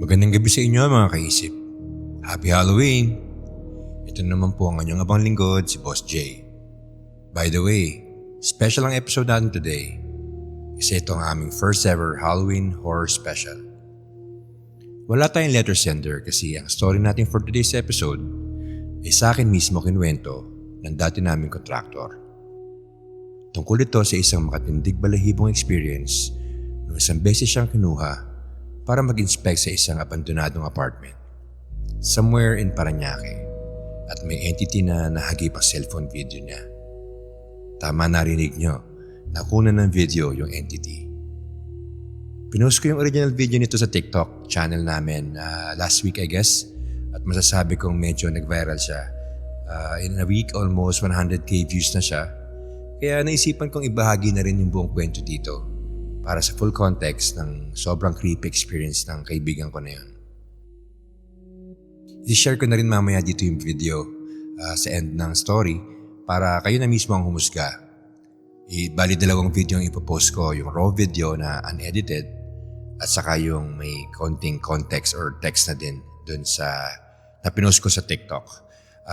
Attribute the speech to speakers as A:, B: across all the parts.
A: Magandang gabi sa inyo mga kaisip. Happy Halloween! Ito naman po ang inyong abang lingkod, si Boss J. By the way, special ang episode natin today kasi ito ang aming first ever Halloween horror special. Wala tayong letter sender kasi ang story natin for today's episode ay sa akin mismo kinuwento ng dati naming kontraktor. Tungkol ito sa isang makatindig balahibong experience nung isang beses siyang kinuha para mag-inspect sa isang abandonadong apartment somewhere in Parañaque at may entity na nahagip ang cellphone video niya. Tama narinig nyo, nakuna ng video yung entity. Pinost ko yung original video nito sa TikTok channel namin last week I guess at masasabi kong medyo nag-viral siya. In a week almost 100k views na siya kaya naisipan kong ibahagi na rin yung buong kwento dito para sa full context ng sobrang creepy experience ng kaibigan ko na yun. I-share ko na rin mamaya dito yung video sa end ng story para kayo na mismo ang humusga. Bali dalawang video ang ipopost ko, yung raw video na unedited at saka yung may konting context or text na din dun sa na pinost ko sa TikTok.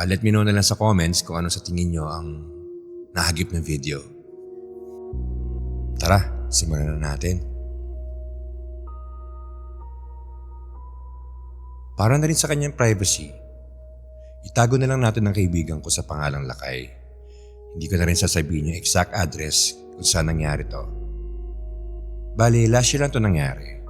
A: Let me know na lang sa comments kung ano sa tingin nyo ang nahagip ng video. Tara! Simulan na natin. Para na rin sa kanyang privacy, itago na lang natin ang kaibigan ko sa pangalang Lakay. Hindi ko na rin sasabihin yung exact address kung saan nangyari to. Bali, last year lang to nangyari.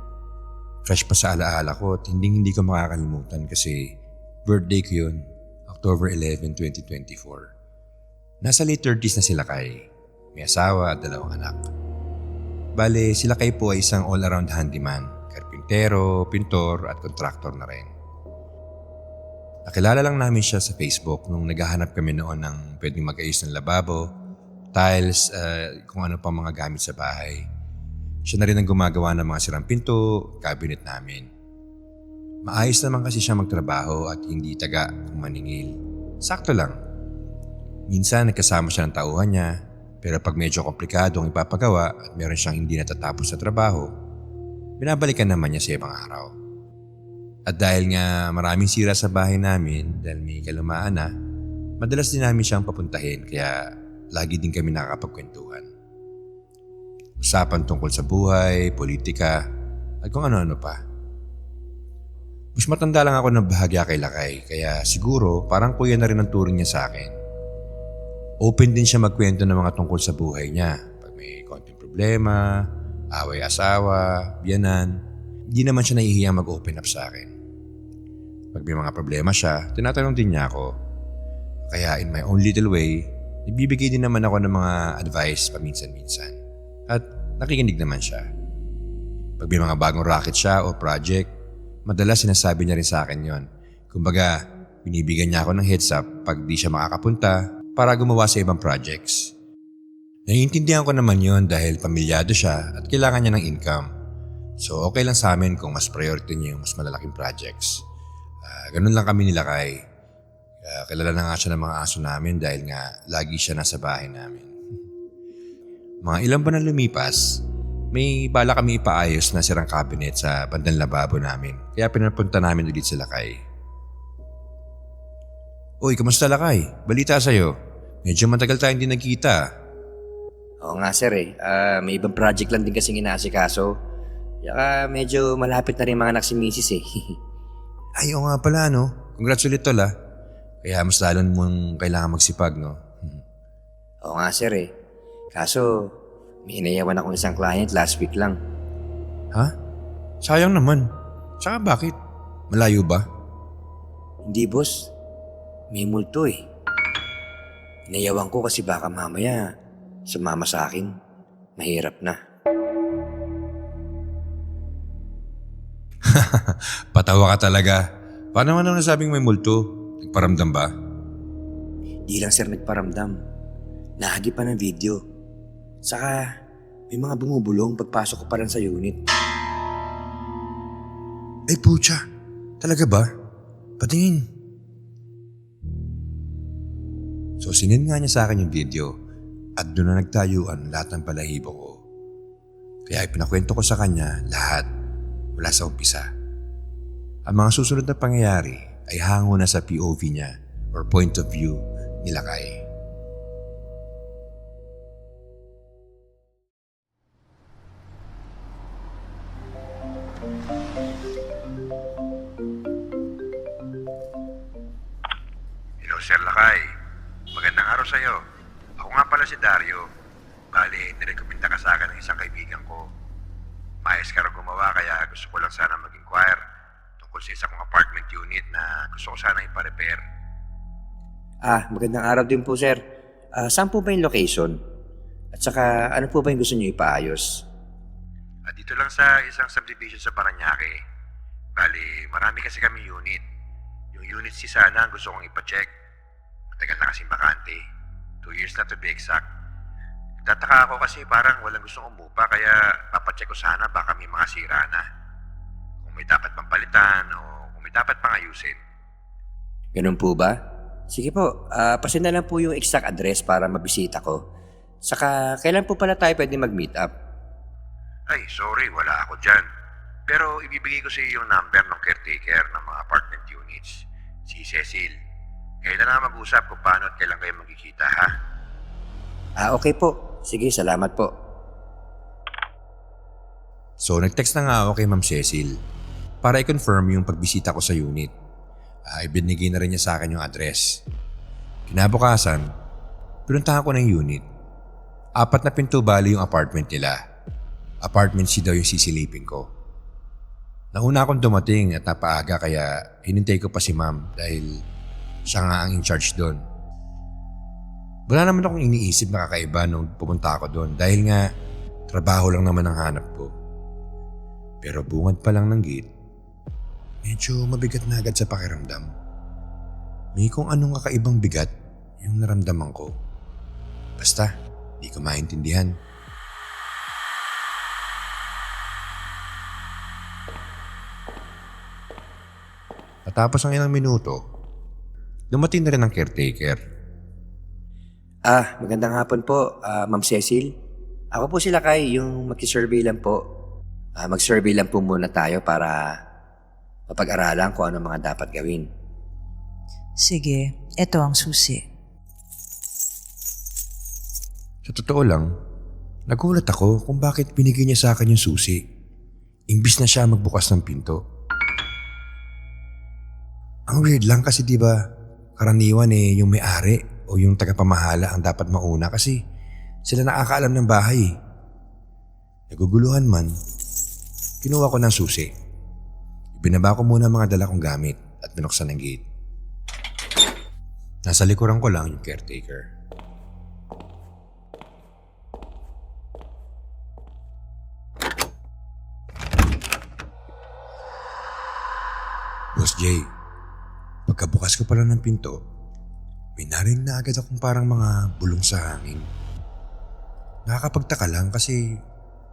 A: Fresh pa sa alaala ko at hindi ko makakalimutan kasi birthday ko yun, October 11, 2024. Nasa late 30s na si Lakay. May asawa at 2 anak. Bale, sila kayo po ay isang all-around handyman, karpintero, pintor at kontraktor na rin. Nakilala lang namin siya sa Facebook nung naghahanap kami noon ng pwedeng mag-ayos ng lababo, tiles, kung ano pang mga gamit sa bahay. Siya na rin ang gumagawa ng mga sirang pinto, cabinet namin. Maayos naman kasi siya magtrabaho at hindi taga kung maningil. Sakto lang. Minsan nagkasama siya ng tauhan niya. Pero pag medyo komplikado ang ipapagawa at meron siyang hindi natatapos sa trabaho, binabalikan naman niya sa ibang araw. At dahil nga maraming sira sa bahay namin dahil may kalumaan na, madalas din namin siyang papuntahin kaya lagi din kami nakakapagkwentuhan. Usapan tungkol sa buhay, politika, at kung ano-ano pa. Mas matanda lang ako ng bahagya kay Lakay kaya siguro parang kuya na rin ang turing niya sa akin. Open din siya magkwento ng mga tungkol sa buhay niya. Pag may konting problema, away asawa, biyanan, hindi naman siya nahihiyang mag-open up sa akin. Pag may mga problema siya, tinatanong din niya ako. Kaya in my own little way, nagbibigay din naman ako ng mga advice paminsan-minsan. At nakikinig naman siya. Pag may mga bagong racket siya o project, madalas sinasabi niya rin sa akin yon. Kumbaga, binibigyan niya ako ng heads up pag di siya makakapunta para gumawa sa ibang projects. Naiintindihan ko naman yon dahil pamilyado siya at kailangan niya ng income. So okay lang sa amin kung mas priority niya yung mas malalaking projects. Ganun lang kami nila Kay. Kilala na nga siya ng mga aso namin dahil nga lagi siya nasa bahay namin. Mga ilang buwan na lumipas, may bala kami ipaayos na sirang cabinet sa bandang lababo namin. Kaya pinapunta namin ulit sila Kay. Uy, kamusta Lakay? Balita sa'yo. Medyo matagal tayong hindi nagkita.
B: Oo nga sir may ibang project lang din kasing inaasikaso. Yaka medyo malapit na rin mga anak si misis eh.
A: Ay, oo nga pala no. Congrats ulit tol ah. Kaya mas lalo mong kailangan magsipag no.
B: Oo nga sir Kaso may inayawan akong isang client last week lang.
A: Ha? Sayang naman. Saka bakit? Malayo ba?
B: Hindi boss. May multo Inayawan ko kasi baka mamaya sumama sa akin. Mahirap na.
A: Patawa ka talaga. Paano naman nasabing may multo? Nagparamdam ba?
B: Di lang sir nagparamdam. Nahagi pa ng video. Saka may mga bumubulong pagpasok ko pa rin sa unit.
A: Ay pucha. Talaga ba? Patingin. So sinend nga niya sa akin yung video at doon na nagtayuan lahat ng balahibo ko. Kaya ipinakwento ko sa kanya lahat mula sa umpisa. Ang mga susunod na pangyayari ay hango na sa POV niya or point of view ni Lakay. Hello, Sir Lakay. Magandang araw sa'yo. Ako nga pala si Dario. Bali, nirekomenda ka sa akin ng isang kaibigan ko. Maayos ka rin gumawa kaya gusto ko lang sana mag-inquire tungkol sa isang apartment unit na gusto ko sana ipa-repair.
B: Magandang araw din po, sir. Saan po ba yung location? At saka, ano po ba yung gusto niyo ipaayos?
A: Dito lang sa isang subdivision sa Paranaque. Bali, marami kasi kami unit. Yung unit si sana ang gusto kong ipa-check. Matagal na kasing bakante. 2 years na to be exact. Tataka ako kasi parang walang gustong umupa kaya papacheck ko sana baka may mga sira na. Kung may dapat pang palitan o kung may dapat pang ayusin.
B: Ganun po ba? Sige po, pasenda lang po yung exact address para mabisita ko. Saka, kailan po pala tayo pwede mag-meet up?
A: Ay, sorry, wala ako dyan. Pero ibibigay ko sa iyo yung number ng caretaker ng mga apartment units, si Cecil. Kayo na lang mag-usap kung paano at kailan kayo magkikita, ha?
B: Okay po. Sige, salamat po.
A: So, nag-text na nga ako kay Ma'am Cecil para i-confirm yung pagbisita ko sa unit. Ibinigay na rin niya sa akin yung address. Kinabukasan, pinuntahan ko ng unit. 4 na pinto bali yung apartment nila. Apartment C daw yung sisilipin ko. Nauna akong dumating at napaaga kaya hinintay ko pa si Ma'am dahil siya nga ang in charge doon. Wala naman akong iniisip na kakaiba nung pumunta ako doon dahil nga trabaho lang naman ang hanap ko. Pero bungad pa lang ng gate, medyo mabigat na agad sa pakiramdam. May kung anong kakaibang bigat yung naramdaman ko. Basta, di ko maintindihan. Patapos ang ilang minuto, dumating na rin ang caretaker.
B: Magandang hapon po, Ma'am Cecil. Ako po sila Kay, yung mag-survey lang po. Mag-survey lang po muna tayo para mapag-aralan kung ano mga dapat gawin.
C: Sige, eto ang susi.
A: Sa totoo lang, nagulat ako kung bakit binigay niya sa akin yung susi. Imbis na siya magbukas ng pinto. Ang weird lang kasi diba, karaniwan yung may-ari o yung tagapamahala ang dapat mauna kasi sila nakakaalam ng bahay. Naguguluhan man, kinuha ko ng susi. Ibinaba ko muna ang mga dala kong gamit at binuksan ang gate. Nasa likuran ko lang yung caretaker. Boss Jay, pagkabukas ko pala ng pinto, may narinig na agad akong parang mga bulong sa hangin. Nakakapagtaka lang kasi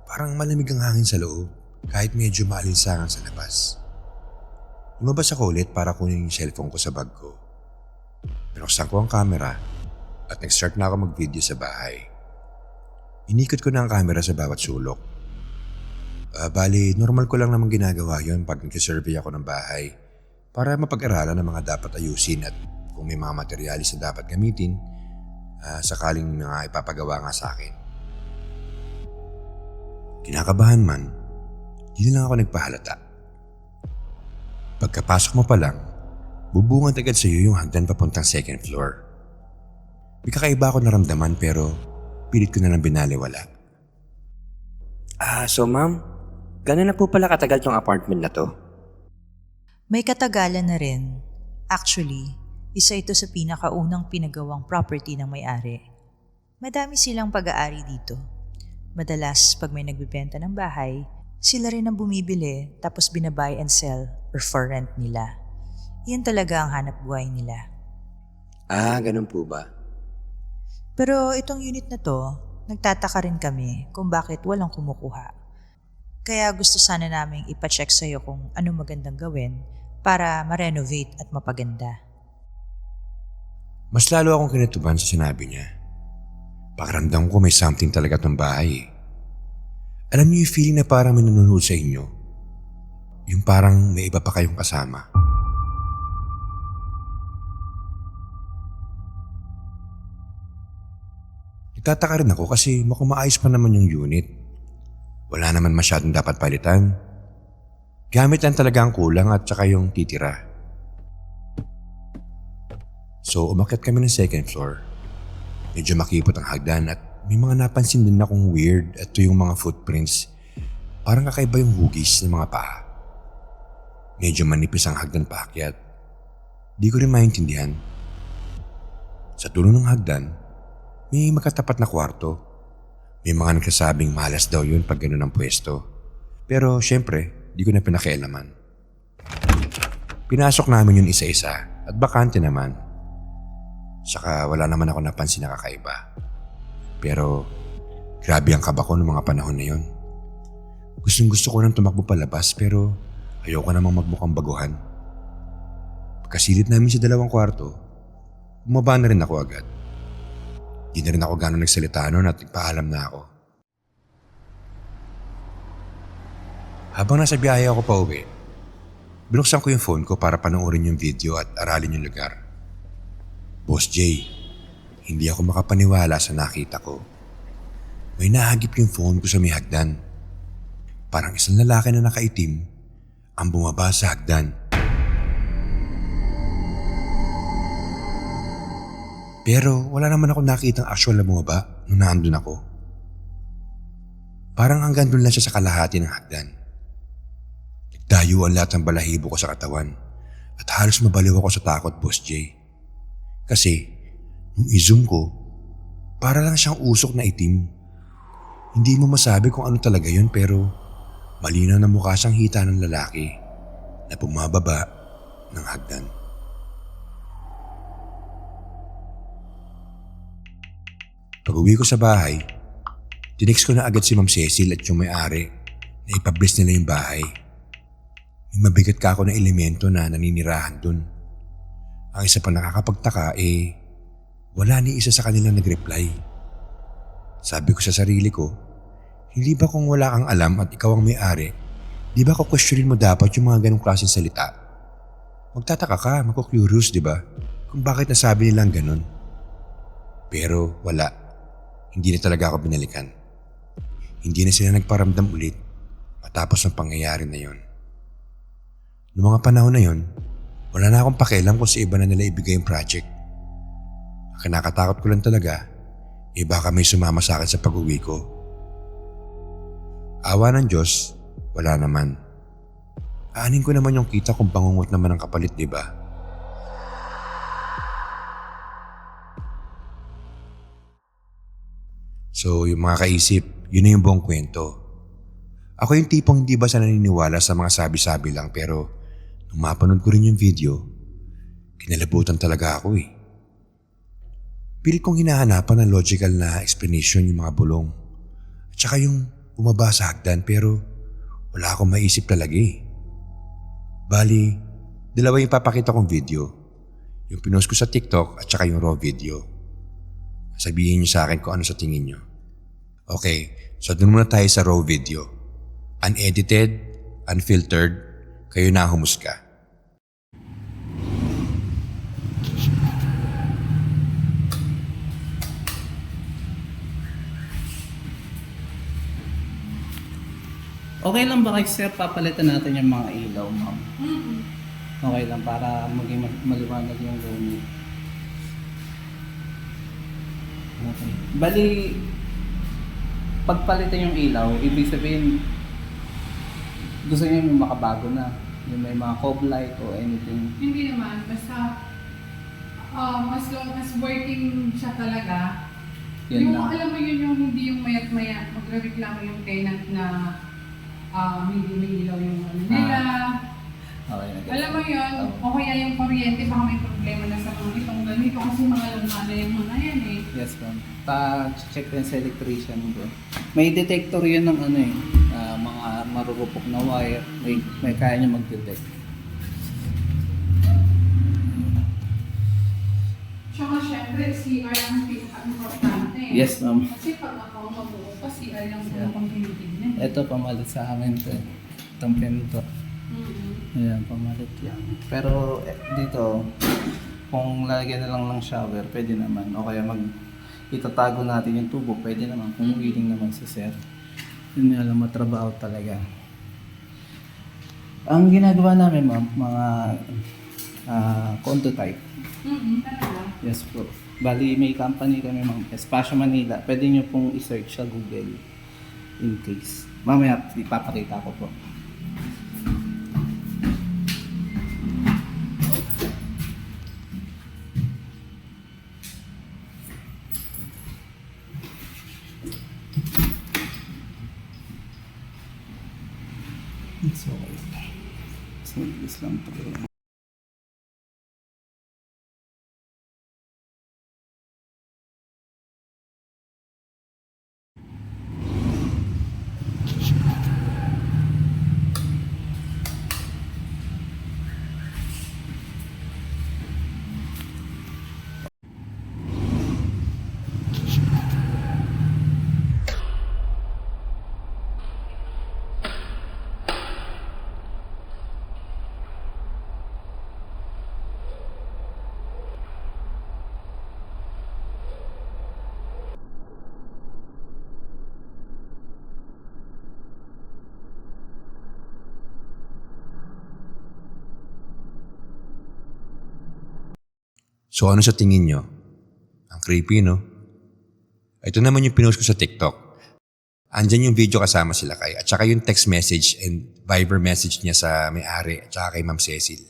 A: parang malamig ang hangin sa loob kahit medyo maalinsangan sa labas. Lumabas ako ulit para kunin yung cellphone ko sa bag ko. Pinuksan ko ang camera at nag-start na ako mag-video sa bahay. Inikot ko na ang camera sa bawat sulok. Bali, normal ko lang naman ginagawa yon pag nag-survey ako ng bahay para mapag-aralan ng mga dapat ayusin at kung may mga materialis na dapat gamitin sakaling mga ipapagawa nga sa akin. Kinakabahan man, di na lang ako nagpahalata. Pagkapasok mo pa lang, bubungad agad sa iyo yung hagdan papuntang second floor. May kakaiba ako naramdaman pero pilit ko na lang binaliwala.
B: So ma'am, gano'n na po pala katagal tong apartment na to?
C: May katagalan na rin. Actually, isa ito sa pinakaunang pinagawang property ng may-ari. Madami silang pag-aari dito. Madalas, pag may nagbibenta ng bahay, sila rin ang bumibili tapos binabuy and sell or for rent nila. Yan talaga ang hanap buhay nila.
B: Ganun po ba?
C: Pero itong unit na to, nagtataka rin kami kung bakit walang kumukuha. Kaya gusto sana naming ipacheck sa'yo kung ano magandang gawin para ma-renovate at mapaganda.
A: Mas lalo akong kinatuban sa sinabi niya. Pakiramdam ko may something talaga tong bahay. Alam niyo yung feeling na parang may nanonood sa inyo? Yung parang may iba pa kayong kasama. Nagtataka rin ako kasi mukhang maayos pa naman yung unit. Wala naman masyadong dapat palitan. Gamit lang talaga ang kulang at saka yung titira. So umakyat kami ng second floor. Medyo makipot ang hagdan at may mga napansin din akong weird at yung mga footprints. Parang kakaiba yung hugis ng mga paa. Medyo manipis ang hagdan paakyat. Di ko rin maintindihan. Sa dulo ng hagdan, may makatapat na kwarto. May mga nagsasabing malas daw yun pag ganun ang pwesto. Pero syempre, di ko na pinakialaman. Pinasok namin yun isa-isa at bakante naman. Saka wala naman ako napansin na kakaiba. Pero grabe ang kaba ko noong mga panahon na yun. Gustong gusto ko nang tumakbo palabas pero ayoko namang magmukhang baguhan. Pagkasilip namin sa dalawang kwarto, bumaba na rin ako agad. Di na rin ako gano'ng nagsalita noon at nagpaalam na ako. Habang nasa biyahe ako pa uwi, binuksan ko yung phone ko para panoorin yung video at aralin yung lugar. Boss J, hindi ako makapaniwala sa nakita ko. May nahagip yung phone ko sa may hagdan. Parang isang lalaki na nakaitim ang bumaba sa hagdan. Pero wala naman ako nakitang actual na bumaba nung naandun ako. Parang hanggang doon lang siya sa kalahati ng hagdan. Nagdayo ang lahat ng balahibo ko sa katawan at halos mabaliw ako sa takot, Boss J. Kasi nung i-zoom ko, para lang siyang usok na itim. Hindi mo masabi kung ano talaga yun pero malinaw na mukha siyang hita ng lalaki na bumababa ng hagdan. Pag-uwi ko sa bahay, tinext ko na agad si Ma'am Cecil at yung may-ari na ipabless nila yung bahay. May mabigat ka ako na elemento na naninirahan dun. Ang isa pa nakakapagtaka wala ni isa sa kanila nag-reply. Sabi ko sa sarili ko, hindi ba kung wala kang alam at ikaw ang may-ari, di ba kukwestiyonin mo dapat yung mga ganong klaseng salita? Magtataka ka, magkukurious, di ba? Kung bakit nasabi nilang ganon. Pero wala. Hindi na talaga ako binalikan. Hindi na sila nagparamdam ulit matapos ng pangyayari na yon. Noong mga panahon na yon, wala na akong pakialam kung sa iba na nila ibigay yung project. Ang kinakatakot ko lang talaga, baka may sumama sa akin sa pag-uwi ko. Awa ng Diyos, wala naman. Aanin ko naman yung kita kung bangungot naman ang kapalit, di ba? So yung mga kaisip, yun na yung buong kwento. Ako yung tipong hindi basta naniniwala sa mga sabi-sabi lang pero nung mapanood ko rin yung video, kinalabutan talaga ako Pilit kong hinahanapan ng logical na explanation yung mga bulong. At saka yung bumaba sa hagdan pero wala akong maisip talaga Bali, dalawa yung papakita kong video. Yung pinost ko sa TikTok at saka yung raw video. Sabihin niyo sa akin kung ano sa tingin niyo. Okay, so dun muna tayo sa raw video. Unedited, unfiltered, kayo na humusga.
D: Okay lang ba kay sir, papalitan natin yung mga ilaw, ma'am? Okay lang para maging maliwanag yung room. Okay. Bali, pagpalitan yung ilaw, ibig sabihin, gusto niyo yung makabago na. Yung may mga cob light o anything.
E: Hindi naman, basta as long as working siya talaga,
D: Yan
E: yung
D: lang.
E: alam mo yun yung hindi yung mayat-maya, magre-reklamo yung tenant na hindi may ilaw yung ano nila.
D: Okay, na
E: Alam mo yun, o kaya yung kuryente, baka may problema na sa mga itong ganito kasi mga luma na yung mga yan
D: Yes, ma'am. Pa-check din sa electrician doon. May detector yun ng mga marurupok na wire. May kaya niya mag-detect.
E: Tsaka syempre, CR ang pinaka-importante.
D: Yes, ma'am.
E: Kasi pag ako mabuo pa, CR yung pinakang tinitignan.
D: Ito, pamalit sa amin to. Itong pinto. Ayan, pamalit yan. Pero dito, kung lalagyan na lang ng shower, pwede naman. O kaya itatago natin yung tubo, pwede naman. Kung willing naman si sir. Yun nga lang, matrabaho talaga. Ang ginagawa namin, ma'am, mga condo type.
E: Talaga.
D: Yes po. Bali, may company kami, ma'am, Espasyo Manila. Pwede nyo pong i-search sa Google in case. Mamaya, ipapakita ko po. It's okay. So, this lang po.
A: So ano sa tingin nyo? Ang creepy, no? Ito naman yung pinost ko sa TikTok. Andyan yung video kasama sila kay at saka yung text message and Viber message niya sa may-ari at saka kay Ma'am Cecil.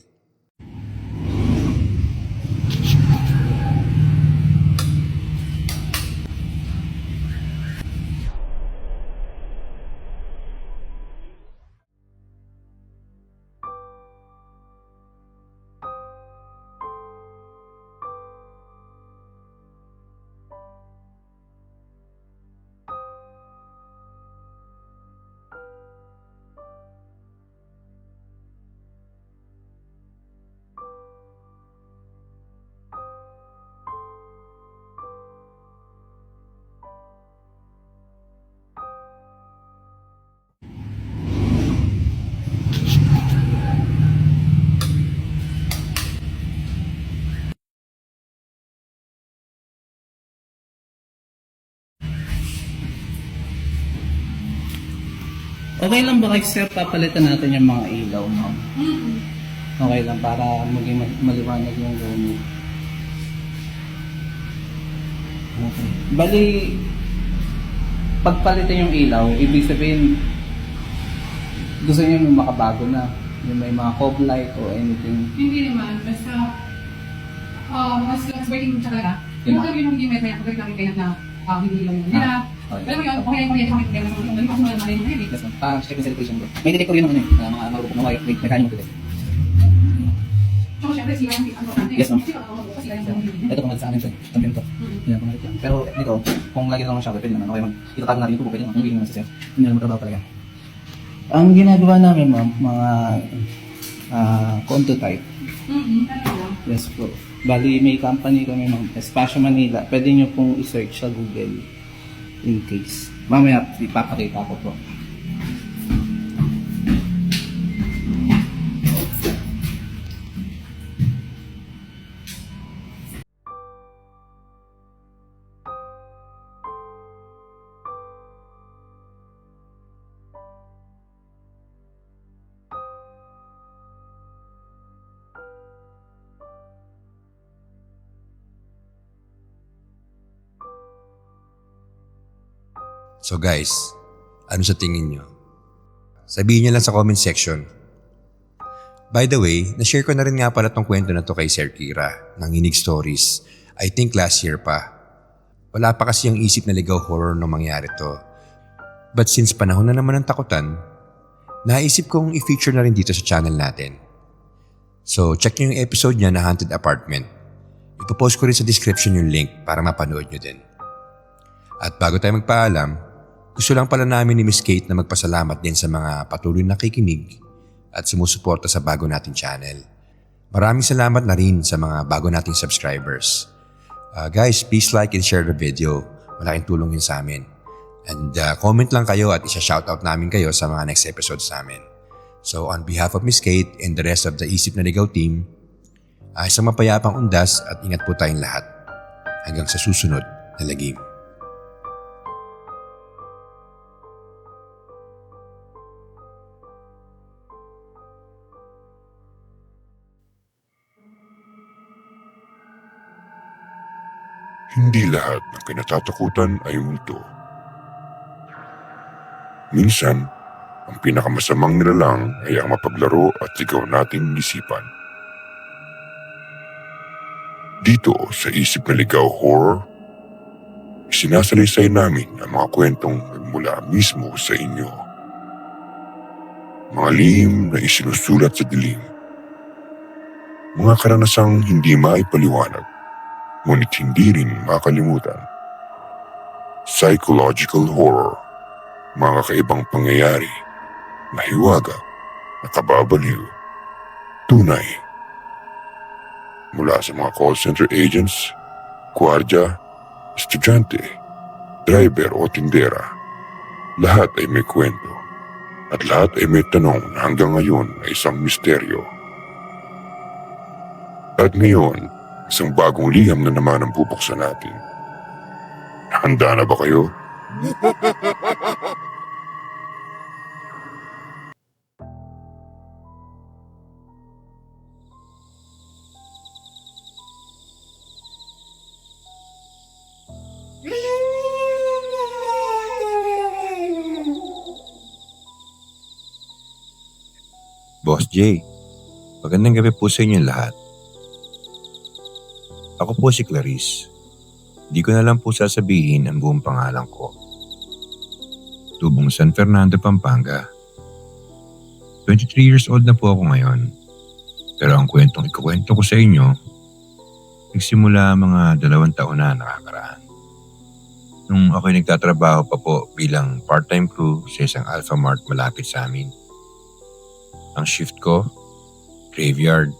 D: Okay lang ba kay sir, papalitan natin yung mga ilaw, ma'am? Okay lang, para maging maliwanag yung gamit. Okay. Bali, pagpalitan yung ilaw, ibig sabihin, gusto niyo yung makabago na, yung may mga cob light o anything.
E: Hindi naman, basta mas working talaga.
D: Yun
E: Yung
D: na.
E: kami yung hindi may pagkakit namin kayo na hindi lang yun. Nila,
D: Okay.
E: alam mo yun, okay kami sa amin, kaya hindi ko naman malay mo yun eh.
D: Yes, ma'am. Parang check and celebration ko. May detector yun ng ano mga marupok na wire, may mechanical detector.
E: Tsaka syempre sila yung ano
D: Yes, ma'am.
E: sila yung
D: Ito pumunta sa amin siya, tampiyan to. Yan, pumalit yan. Pero dito, kung lagi lang ng shower, pwede naman. Okay, itatago natin yung tubo, pwede naman. Kung willing naman si sir. Hindi naman matrabaho talaga. Ang ginagawa namin, ma'am, mga condo type.
E: Talaga.
D: Yes po. Bali, may company kami, ma'am, Espasyo Manila. Pwede nyo pong i-search sa Google in case. Mamaya, ipapakita ko po.
A: So guys, ano sa tingin nyo? Sabihin nyo lang sa comment section. By the way, na-share ko na rin nga pala tong kwento na to kay Sir Kira ng Inig Stories. I think last year pa. Wala pa kasi yung isip na ligaw horror nung mangyari to. But since panahon na naman ng takutan, naisip kong i-feature na rin dito sa channel natin. So check nyo yung episode niya na Haunted Apartment. Ipopost ko rin sa description yung link para mapanood nyo din. At bago tayo magpaalam, gusto lang pala namin ni Miss Kate na magpasalamat din sa mga patuloy na nakikinig at sumusuporta sa bago nating channel. Maraming salamat na rin sa mga bago nating subscribers. Guys, please like and share the video. Malaking tulong yun sa amin. And comment lang kayo at isa-shoutout namin kayo sa mga next episodes namin. So on behalf of Miss Kate and the rest of the Isip na Ligaw team, isang mapayapang undas at ingat po tayong lahat hanggang sa susunod na lagim.
F: Hindi lahat ng kinatatakutan ay multo. Minsan, ang pinakamasamang nilalang ay ang mapaglaro at sigaw nating isipan. Dito sa Isip na Ligaw Horror, isinasalaysay namin ang mga kwentong nagmula mismo sa inyo. Mga lihim na isinusulat sa dilim. Mga karanasang hindi maipaliwanag, ngunit hindi rin makalimutan. Psychological horror, mga kakaibang pangyayari, nahiwaga, nakababaliw, tunay. Mula sa mga call center agents, gwardiya, estudyante, driver o tindera, lahat ay may kwento at lahat ay may tanong na hanggang ngayon ay isang misteryo. At ngayon, isang bagong liham na naman ang bubuksan natin. Handa na ba kayo?
A: Boss Jay, magandang gabi po sa inyo lahat. Ako po si Clarice. Di ko na lang po sasabihin ang buong pangalan ko. Tubong San Fernando, Pampanga. 23 years old na po ako ngayon. Pero ang kwentong ikukwento ko sa inyo, nagsimula mga 2 taon na nakakaraan. Nung ako'y nagtatrabaho pa po bilang part-time crew sa isang Alpha Mart malapit sa amin. Ang shift ko, graveyard.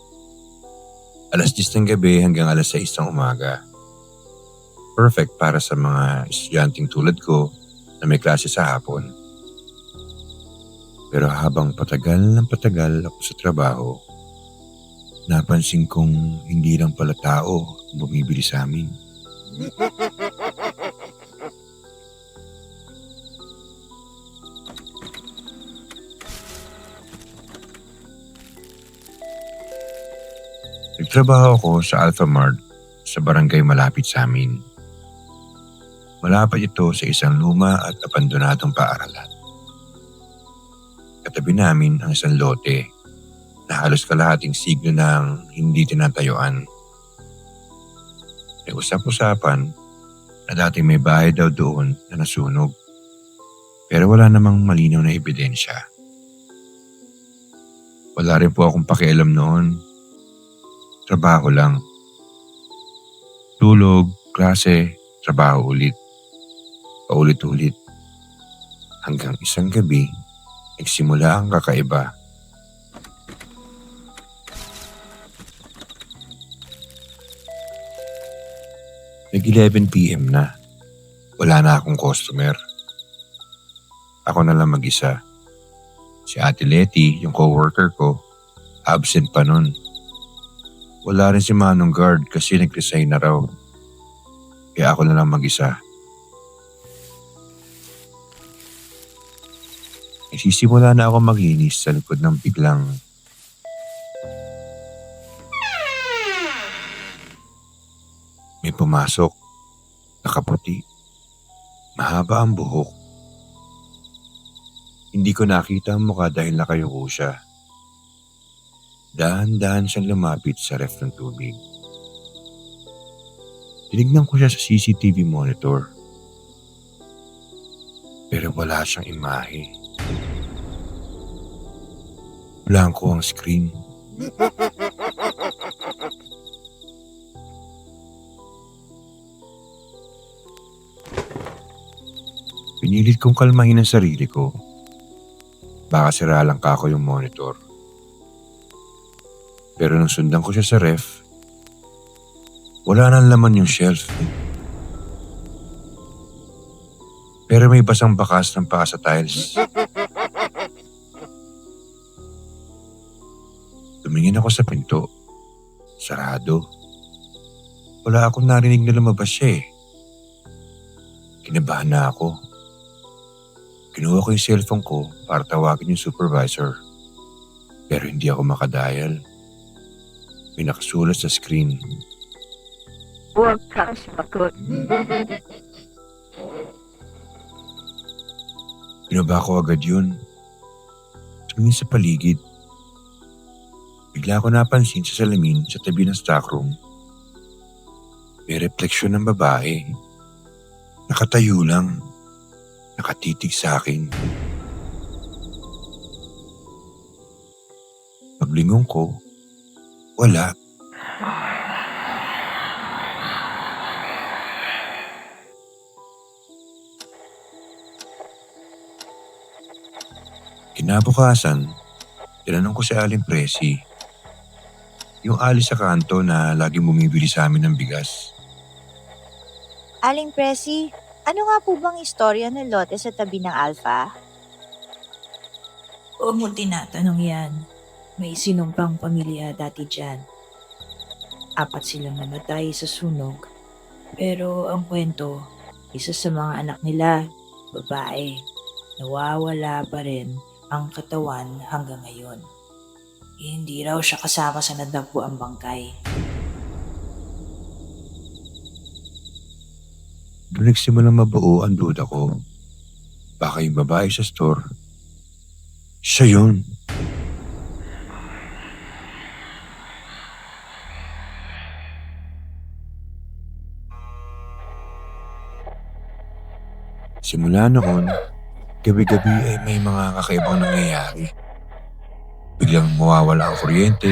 A: Alas 10 ng gabi hanggang alas 6 ng umaga. Perfect para sa mga estudyanteng tulad ko na may klase sa hapon. Pero habang patagal ng patagal ako sa trabaho, napansin kong hindi lang pala tao bumibili sa amin. Nagtrabaho ako sa Alpha Mart sa barangay malapit sa amin. Malapit ito sa isang luma at abandonadong paaralan. Katabi namin ang isang lote na halos kalahating siglo nang hindi tinatayuan. May usap-usapan na dati may bahay daw doon na nasunog. Pero wala namang malinaw na ebidensya. Wala rin po akong pakialam noon. Trabaho lang. Tulog, klase, trabaho ulit. Paulit-ulit. Hanggang isang gabi, nagsimula ang kakaiba. Nag-11 PM na. Wala na akong customer. Ako na lang mag-isa. Si Ate Letty, yung coworker ko, absent pa nun. Wala rin si Manong guard kasi nag-resign na raw. Kaya ako na lang mag-isa. Nagsisimula na ako maglinis sa likod ng biglang may pumasok. Nakaputi. Mahaba ang buhok. Hindi ko nakita ang mukha dahil nakayuko siya. Dahan-dahan siyang lumapit sa ref ng tubig. Tinignan ko siya sa CCTV monitor. Pero wala siyang imahe. Blanco ang screen. Pinilit kong kalmahin ang sarili ko. Baka sira lang kako yung monitor. Pero nung sundan ko siya sa ref, wala nang laman yung shelf. Pero may basang bakas ng paa sa tiles. Tumingin ako sa pinto. Sarado. Wala akong narinig na lumabas siya eh. Kinabahan na ako. Kinuha ko yung cellphone ko para tawagin yung supervisor. Pero hindi ako makadial. May nakasulat sa screen.
G: Huwag kang sumagot.
A: Binaba ko agad yun. Tumingin sa paligid. Bigla ko napansin sa salamin sa tabi ng stockroom. May refleksyon ng babae. Nakatayo lang. Nakatitig sa akin. Paglingon ko, wala. Kinabukasan, tinanong ko si Aling Presi. Yung alis sa kanto na laging bumibili sa amin ng bigas.
G: Aling Presi, ano nga po bang istorya ng lote sa tabi ng Alpha?
C: Huwag mo tinatanong yan. May sinumpang pamilya dati dyan. 4 silang namatay sa sunog. Pero ang kwento, isa sa mga anak nila, babae, nawawala pa rin ang katawan hanggang ngayon. Hindi raw siya kasama sa nadagpo ang bangkay.
A: Doon nagsimulang mabuo ang duda ko. Baka yung babae sa store, siya yun. Simula noon, gabi-gabi ay may mga kakaibang nangyayari. Biglang mawawala ang kuryente,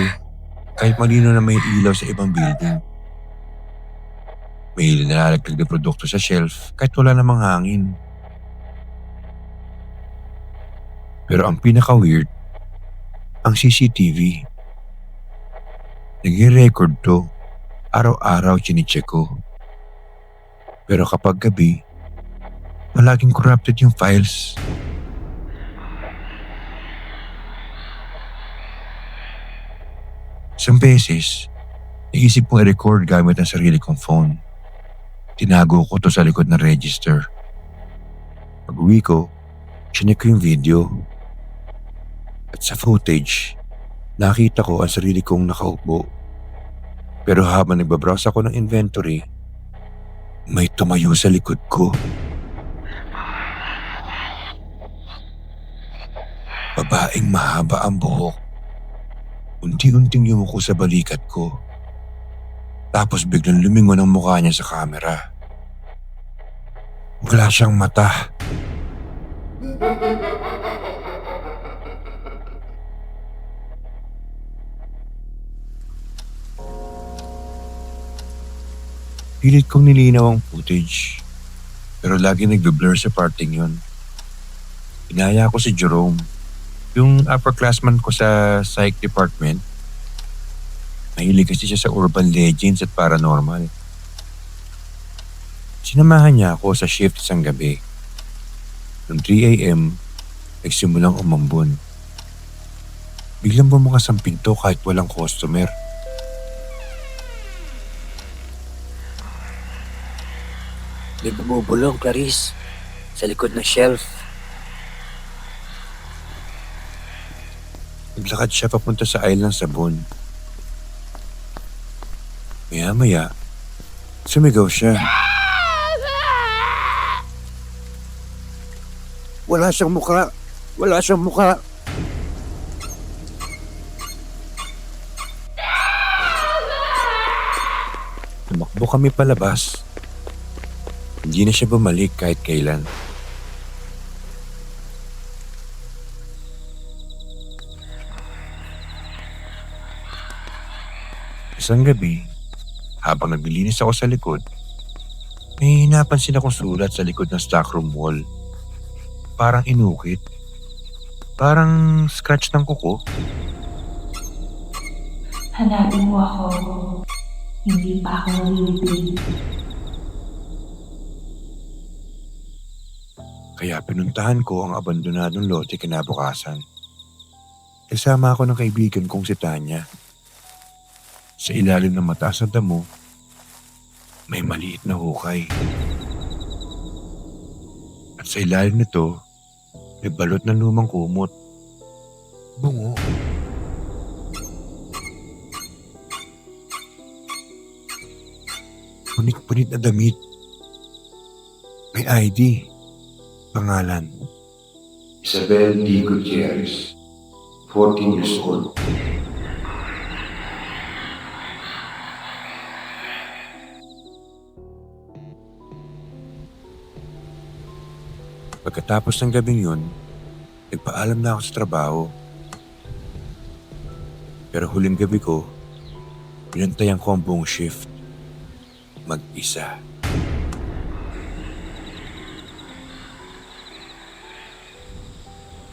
A: kahit malino na may ilaw sa ibang building. May nalalaglag na produkto sa shelf kahit wala namang hangin. Pero ang pinaka-weird, ang CCTV. Nag-record to, araw-araw chinicheck ko. Pero kapag gabi, palaging corrupted yung files. Isang beses, naisip kong i-record gamit ang sarili kong phone. Tinago ko to sa likod ng register. Pag-uwi ko, chinek ko yung video. At sa footage, nakita ko ang sarili kong nakaupo. Pero habang nagbabrowse ako ng inventory, may tumayo sa likod ko. Babaeng mahaba ang buhok. Unti-unting yumuko sa balikat ko. Tapos biglang lumingon ang mukha niya sa camera. Wala siyang mata. Pilit kong nilinaw ang footage. Pero lagi nagbe-blur sa parting yun. Inaya ko si Jerome, yung upperclassman ko sa psych department. Mahilig kasi siya sa urban legends at paranormal. Sinamahan niya ako sa shift isang gabi. Noong 3 a.m., nagsimulang umambon. Biglang bumukas ang pinto kahit walang customer.
B: May bumubulong, Clarice, sa likod ng shelf.
A: Naglakad siya papunta sa aisle ng sabon. Maya-maya, sumigaw siya. Wala siyang mukha! Wala siyang mukha! Tumakbo kami palabas. Hindi na siya bumalik kahit kailan. Isang gabi, habang naglilinis ako sa likod, may napansin akong sulat sa likod ng stockroom wall. Parang inukit. Parang scratch ng kuko.
H: Hanapin mo ako. Hindi pa ako nalilibig.
A: Kaya pinuntahan ko ang abandonadong lote kinabukasan. Kasama ako ng kaibigan kong si Tanya. Sa ilalim ng mataas na damo, may maliit na hukay. At sa ilalim nito, may balot ng lumang kumot. Bungo. Punit-punit na damit. May ID. Pangalan.
F: Isabel D. Gutierrez, 14 years old.
A: Pagkatapos ng gabing yun, nagpaalam na ako sa trabaho. Pero huling gabi ko, pinantayan ko ang buong shift. Mag-isa.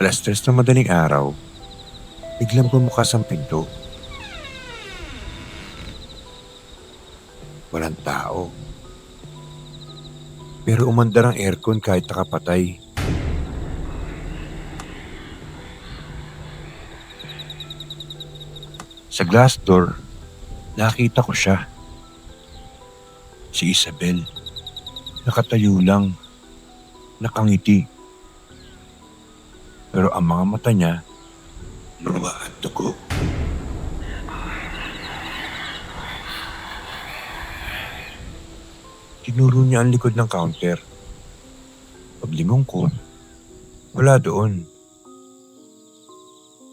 A: Alas 3 ng madaling araw, biglang bumukas ang pinto. Walang tao. Pero umandar ang aircon kahit nakapatay. Sa glass door, nakita ko siya. Si Isabel. Nakatayo lang. Nakangiti. Pero ang mga mata niya, luwa at dugo. Tinuro niya ang likod ng counter. Paglingon ko, wala doon.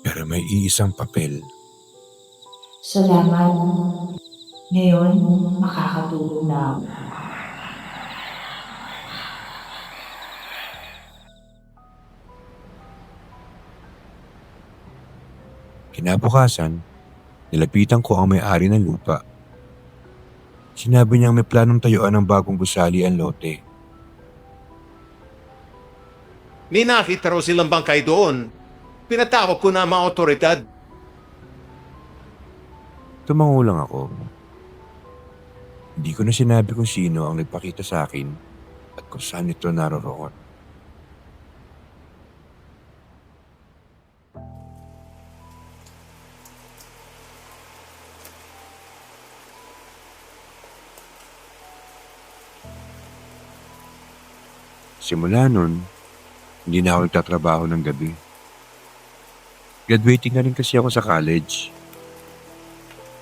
A: Pero may iisang papel.
H: Salamat. Ngayon, makakatulog na ako.
A: Kinabukasan, nilapitan ko ang may-ari ng lupa. Sinabi niyang may planong tayuan ng bagong gusali ang lote.
I: May nakita raw silang bangkay doon. Pinatawag ko na ang mga otoridad.
A: Tumango lang ako. Hindi ko na sinabi kung sino ang nagpakita sa akin at kung saan ito naroroon. Simula nun, hindi na ako nagtatrabaho ng gabi. Graduating na rin kasi ako sa college.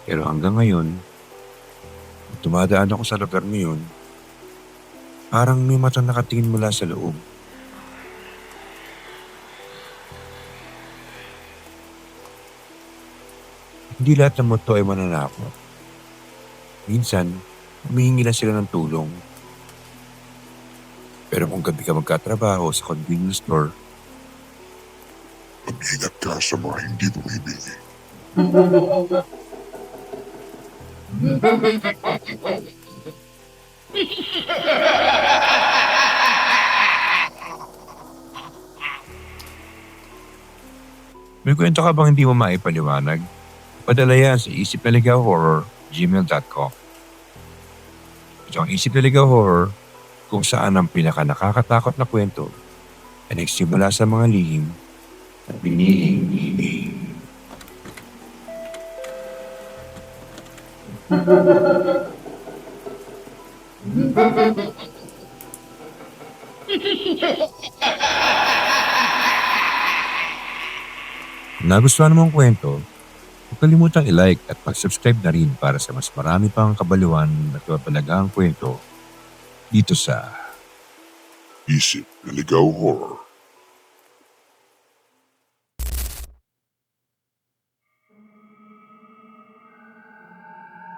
A: Pero hanggang ngayon, kung tumadaan ako sa lugar ngayon, parang may matang nakatingin mula sa loob. Hindi lahat ng multo ay mananakot. Minsan, humihingi lang sila ng tulong. Pero kung gabi ka magkatrabaho sa convenience store,
F: Mag-ingat ka sa mga hindi bumibili.
A: may kwento ka bang hindi mo maipaliwanag? Padala yan sa isipnaligaw-horror@gmail.com. Ito ang Isip na Ligaw Horror, kung saan ang pinaka nakakatakot na kwento ay nagsimula sa mga lihim at biniling ibig. Kung nagustuhan mo ang kwento, huwag kalimutang i-like at mag-subscribe na rin para sa mas marami pang kabaliwan at mapalagaang kwento dito sa
F: Isip na Ligaw Horror.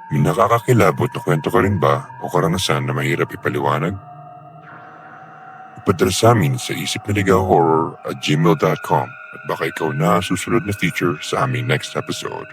F: May nakakakilabot na kwento ka rin ba o karanasan na mahirap ipaliwanag? Ipadala sa amin sa isipnaligawhorror@gmail.com at baka ikaw na susunod na feature sa aming next episode.